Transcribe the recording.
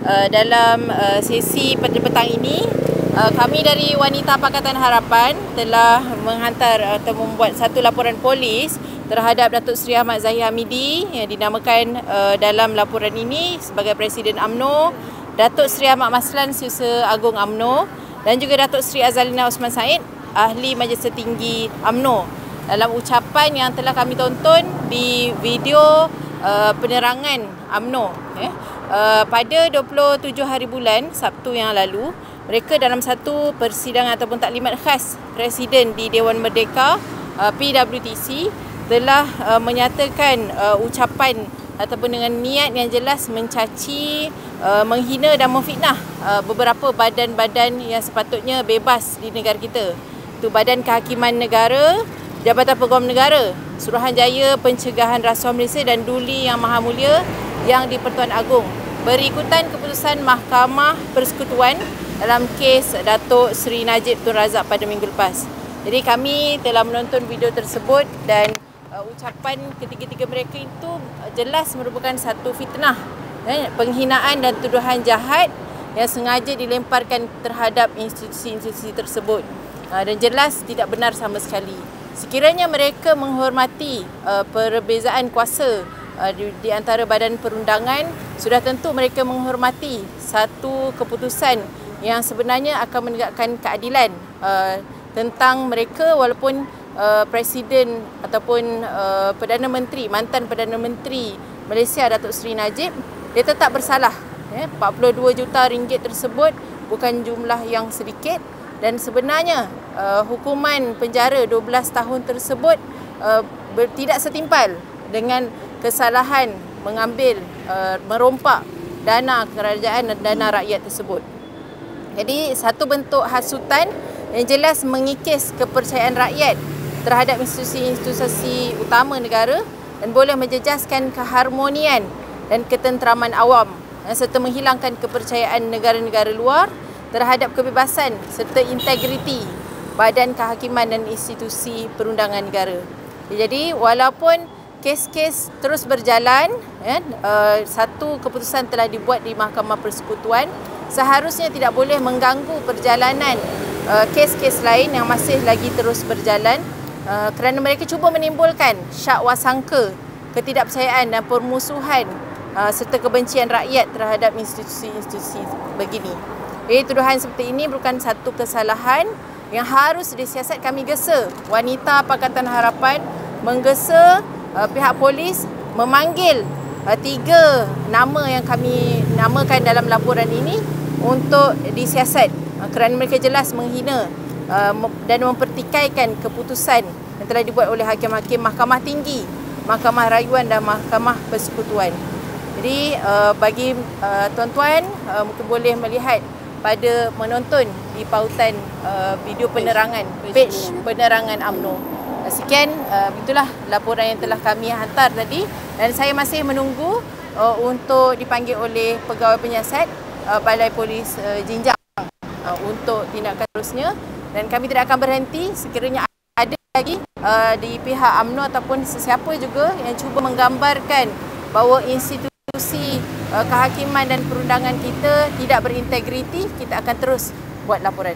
dalam sesi petang ini. Kami dari Wanita Pakatan Harapan telah menghantar atau membuat satu laporan polis terhadap Datuk Seri Ahmad Zahid Hamidi yang dinamakan dalam laporan ini sebagai Presiden UMNO, Datuk Seri Ahmad Maslan, Setiausaha Agung UMNO, dan juga Datuk Seri Azalina Osman Said, Ahli Majlis Tertinggi UMNO, dalam ucapan yang telah kami tonton di video penerangan UMNO pada 27 hari bulan Sabtu yang lalu. Mereka dalam satu persidangan ataupun taklimat khas Presiden di Dewan Merdeka PWTC telah menyatakan ucapan ataupun dengan niat yang jelas mencaci, menghina dan memfitnah beberapa badan-badan yang sepatutnya bebas di negara kita. Itu Badan Kehakiman Negara, Jabatan Peguam Negara, Suruhanjaya Pencegahan Rasuah Malaysia dan Duli Yang Maha Mulia yang di-Pertuan Agong, berikutan keputusan Mahkamah Persekutuan dalam kes Datuk Seri Najib Tun Razak pada minggu lepas. Jadi kami telah menonton video tersebut dan ucapan ketiga-tiga mereka itu jelas merupakan satu fitnah, penghinaan dan tuduhan jahat yang sengaja dilemparkan terhadap institusi-institusi tersebut, dan jelas tidak benar sama sekali. Sekiranya mereka menghormati perbezaan kuasa di antara badan perundangan, sudah tentu mereka menghormati satu keputusan yang sebenarnya akan menegakkan keadilan tentang mereka, walaupun Presiden ataupun Perdana Menteri, mantan Perdana Menteri Malaysia Datuk Seri Najib, dia tetap bersalah. 42 juta ringgit tersebut bukan jumlah yang sedikit, dan sebenarnya hukuman penjara 12 tahun tersebut tidak setimpal dengan kesalahan mengambil, merompak dana kerajaan dan dana rakyat tersebut. Jadi satu bentuk hasutan yang jelas mengikis kepercayaan rakyat terhadap institusi-institusi utama negara dan boleh menjejaskan keharmonian dan ketenteraman awam, serta menghilangkan kepercayaan negara-negara luar terhadap kebebasan serta integriti badan kehakiman dan institusi perundangan negara. Jadi walaupun kes-kes terus berjalan, satu keputusan telah dibuat di Mahkamah Persekutuan, seharusnya tidak boleh mengganggu perjalanan kes-kes lain yang masih lagi terus berjalan, kerana mereka cuba menimbulkan syak wasangka, ketidakpercayaan dan permusuhan serta kebencian rakyat terhadap institusi-institusi begini. Jadi tuduhan seperti ini merupakan satu kesalahan yang harus disiasat. Kami gesa Wanita Pakatan Harapan menggesa pihak polis memanggil 3 nama yang kami namakan dalam laporan ini untuk disiasat, kerana mereka jelas menghina dan mempertikaikan keputusan yang telah dibuat oleh hakim-hakim Mahkamah Tinggi, Mahkamah Rayuan dan Mahkamah Persekutuan. Jadi bagi tuan-tuan mungkin boleh melihat pada menonton di pautan video penerangan page penerangan UMNO. Sekian, itulah laporan yang telah kami hantar tadi, dan saya masih menunggu untuk dipanggil oleh Pegawai Penyiasat Balai Polis Jinjang untuk tindakan terusnya, dan kami tidak akan berhenti sekiranya ada lagi di pihak UMNO ataupun sesiapa juga yang cuba menggambarkan bahawa institusi kehakiman dan perundangan kita tidak berintegriti. Kita akan terus buat laporan.